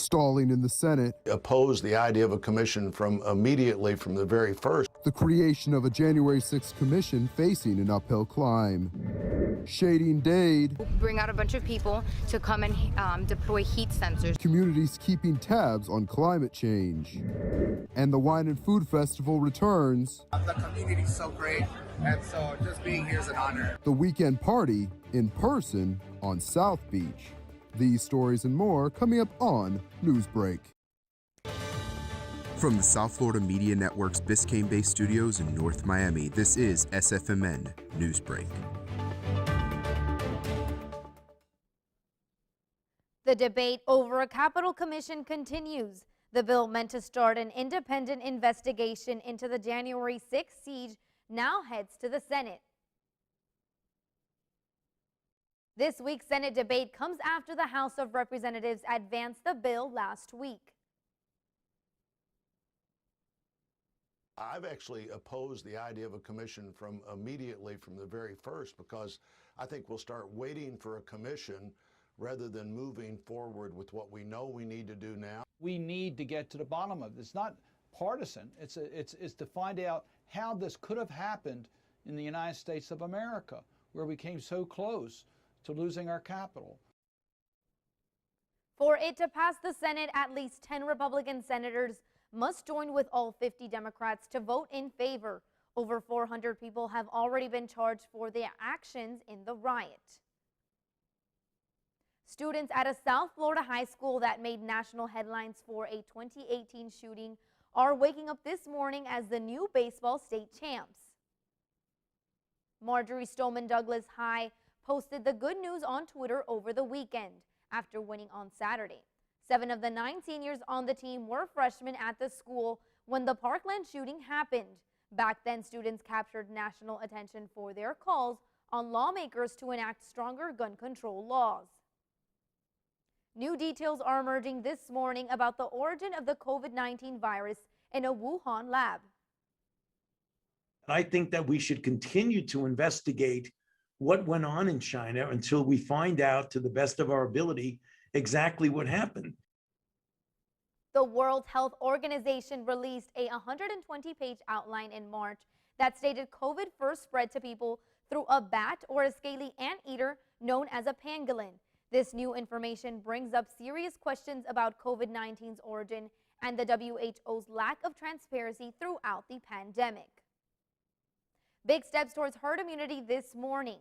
Stalling in the Senate. Opposed the idea of a commission immediately from the very first. The creation of a January 6th commission facing an uphill climb. Shading Dade. Bring out a bunch of people to come and deploy heat sensors. Communities keeping tabs on climate change. And the Wine and Food Festival returns. The community is so great, and so just being here is an honor. The weekend party in person on South Beach. These stories and more coming up on Newsbreak. From the South Florida Media Network's Biscayne-based studios in North Miami, this is SFMN Newsbreak. The debate over a Capitol Commission continues. The bill meant to start an independent investigation into the January 6th siege now heads to the Senate. This week's Senate debate comes after the House of Representatives advanced the bill last week. I've actually opposed the idea of a commission immediately from the very first, because I think we'll start waiting for a commission rather than moving forward with what we know we need to do now. We need to get to the bottom of it. It's not partisan. It's to find out how this could have happened in the United States of America, where we came so close to losing our capital. For it to pass the Senate, at least 10 Republican senators must join with all 50 Democrats to vote in favor. Over 400 people have already been charged for their actions in the riot. Students at a South Florida high school that made national headlines for a 2018 shooting are waking up this morning as the new baseball state champs. Marjorie Stoneman Douglas High posted the good news on Twitter over the weekend after winning on Saturday. 7 of the 9 seniors on the team were freshmen at the school when the Parkland shooting happened. Back then, students captured national attention for their calls on lawmakers to enact stronger gun control laws. New details are emerging this morning about the origin of the COVID-19 virus in a Wuhan lab. I think that we should continue to investigate what went on in China until we find out, to the best of our ability, exactly what happened. The World Health Organization released a 120-page outline in March that stated COVID first spread to people through a bat or a scaly anteater known as a pangolin. This new information brings up serious questions about COVID-19's origin and the WHO's lack of transparency throughout the pandemic. Big steps towards herd immunity this morning.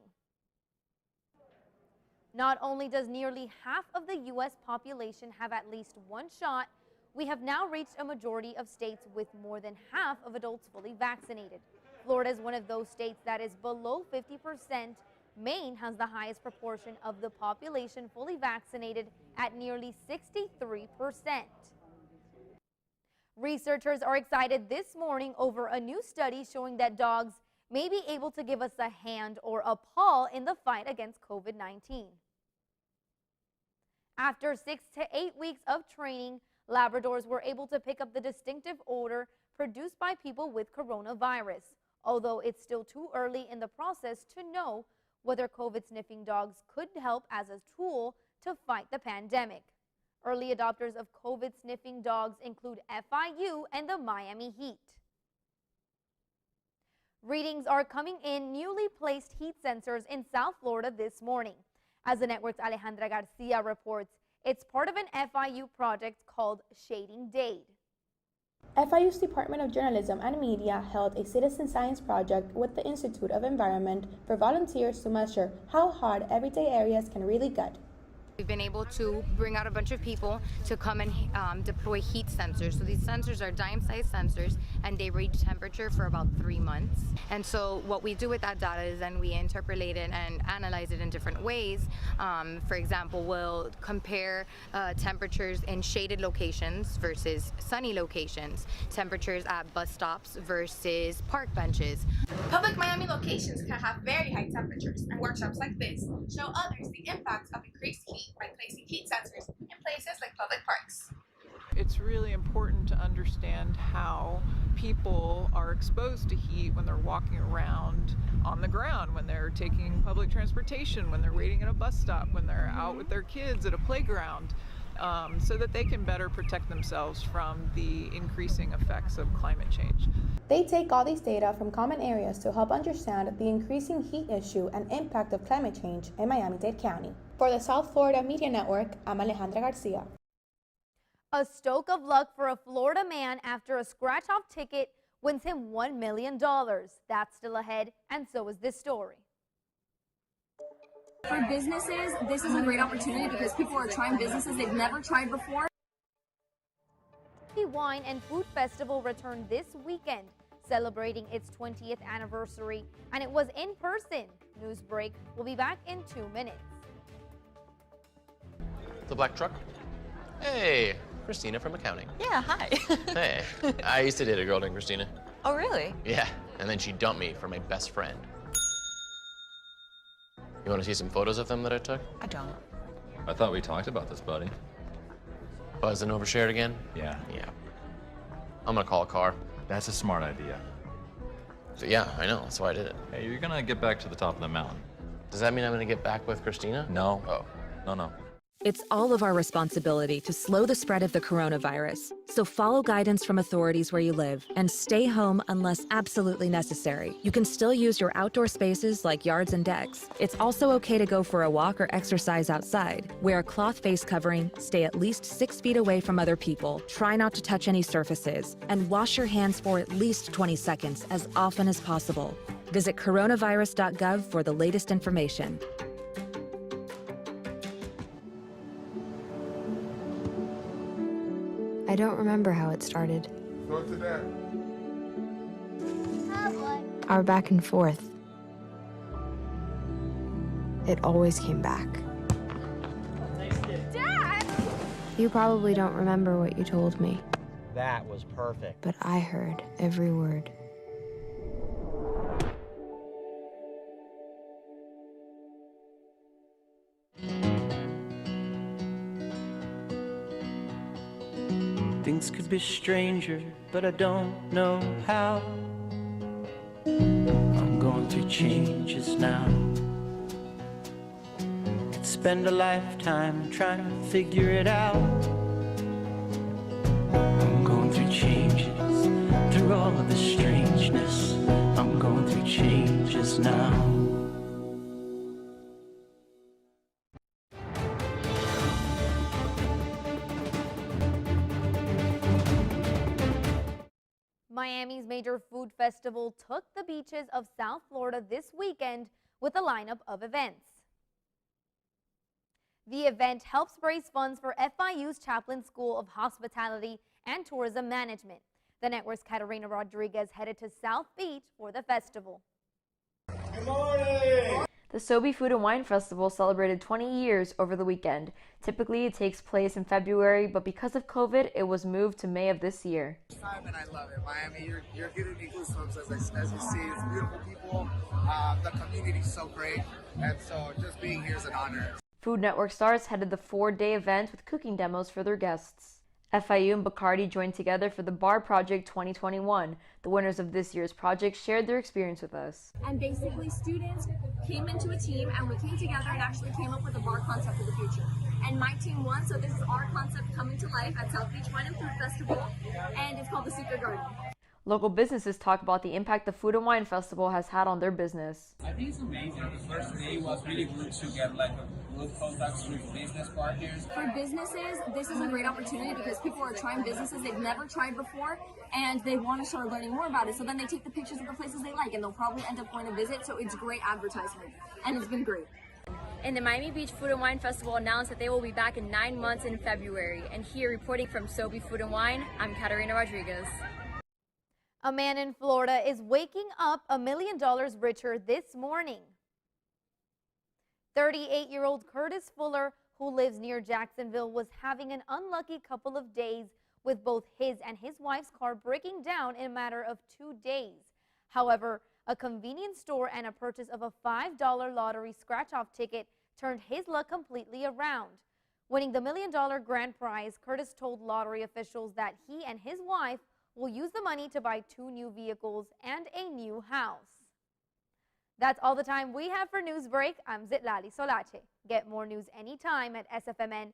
Not only does nearly half of the U.S. population have at least one shot, we have now reached a majority of states with more than half of adults fully vaccinated. Florida is one of those states that is below 50%. Maine has the highest proportion of the population fully vaccinated at nearly 63%. Researchers are excited this morning over a new study showing that dogs may be able to give us a hand or a paw in the fight against COVID-19. After 6 to 8 weeks of training, Labradors were able to pick up the distinctive odor produced by people with coronavirus, although it's still too early in the process to know whether COVID-sniffing dogs could help as a tool to fight the pandemic. Early adopters of COVID-sniffing dogs include FIU and the Miami Heat. Readings are coming in newly placed heat sensors in South Florida this morning. As the network's Alejandra Garcia reports, it's part of an FIU project called Shading Dade. FIU's Department of Journalism and Media held a citizen science project with the Institute of Environment for volunteers to measure how hot everyday areas can really get. We've been able to bring out a bunch of people to come and deploy heat sensors. So these sensors are dime-sized sensors, and they read temperature for about 3 months. And so what we do with that data is then we interpolate it and analyze it in different ways. For example, we'll compare temperatures in shaded locations versus sunny locations, temperatures at bus stops versus park benches. Public Miami locations can have very high temperatures, and workshops like this show others the impacts of increased heat by placing heat sensors in places like public parks. It's really important to understand how people are exposed to heat when they're walking around on the ground, when they're taking public transportation, when they're waiting at a bus stop, when they're out with their kids at a playground. so that they can better protect themselves from the increasing effects of climate change. They take all these data from common areas to help understand the increasing heat issue and impact of climate change in Miami-Dade County. For the South Florida Media Network, I'm Alejandra Garcia. A stroke of luck for a Florida man after a scratch-off ticket wins him $1 million. That's still ahead, and so is this story. For businesses, this is a great opportunity because people are trying businesses they've never tried before. The Wine and Food Festival returned this weekend, celebrating its 20th anniversary, and it was in person. Newsbreak will be back in 2 minutes. The black truck? Hey, Christina from accounting. Yeah, hi. Hey, I used to date a girl named Christina. Oh, really? Yeah, and then she dumped me for my best friend. You want to see some photos of them that I took? I don't. I thought we talked about this, buddy. Buzzed and overshared again? Yeah. Yeah. I'm gonna call a car. That's a smart idea. So yeah, I know, that's why I did it. Hey, you're gonna get back to the top of the mountain. Does that mean I'm gonna get back with Christina? No. Oh. No. It's all of our responsibility to slow the spread of the coronavirus. So follow guidance from authorities where you live and stay home unless absolutely necessary. You can still use your outdoor spaces like yards and decks. It's also okay to go for a walk or exercise outside. Wear a cloth face covering, stay at least 6 feet away from other people, try not to touch any surfaces, and wash your hands for at least 20 seconds as often as possible. Visit coronavirus.gov for the latest information. I don't remember how it started. Go to that. Our back and forth. It always came back. Dad! You probably don't remember what you told me, That was perfect. but I heard every word. Things could be stranger, but I don't know how. I'm going through changes now. Could spend a lifetime trying to figure it out. I'm going through changes, through all of the strangeness. I'm going through changes now. Miami's major food festival took the beaches of South Florida this weekend with a lineup of events. The event helps raise funds for FIU's Chaplin School of Hospitality and Tourism Management. The network's Katerina Rodriguez headed to South Beach for the festival. Good morning! The Sobe Food and Wine Festival celebrated 20 years over the weekend. Typically, it takes place in February, but because of COVID, it was moved to May of this year. And I love it. Miami, you're giving me goosebumps as you see. It's beautiful people. The community is so great. And so just being here is an honor. Food Network stars headed the 4-day event with cooking demos for their guests. FIU and Bacardi joined together for the Bar Project 2021. The winners of this year's project shared their experience with us. And basically students came into a team and we came together and actually came up with a bar concept for the future. And my team won, so this is our concept coming to life at South Beach Wine and Food Festival, and it's called the Secret Garden. Local businesses talk about the impact the Food and Wine Festival has had on their business. I think it's amazing. The first day was really good to get like a good contact with business partners. For businesses, this is a great opportunity because people are trying businesses they've never tried before and they want to start learning more about it. So then they take the pictures of the places they like and they'll probably end up going to visit. So it's great advertisement and it's been great. And the Miami Beach Food and Wine Festival announced that they will be back in 9 months in February. And here reporting from Sobe Food and Wine, I'm Katerina Rodriguez. A man in Florida is waking up $1 million richer this morning. 38-year-old Curtis Fuller, who lives near Jacksonville, was having an unlucky couple of days with both his and his wife's car breaking down in a matter of 2 days. However, a convenience store and a purchase of a $5 lottery scratch-off ticket turned his luck completely around. Winning the $1 million grand prize, Curtis told lottery officials that he and his wife will use the money to buy 2 new vehicles and a new house. That's all the time we have for Newsbreak. I'm Zitlali Solache. Get more news anytime at sfmn.fiu.edu.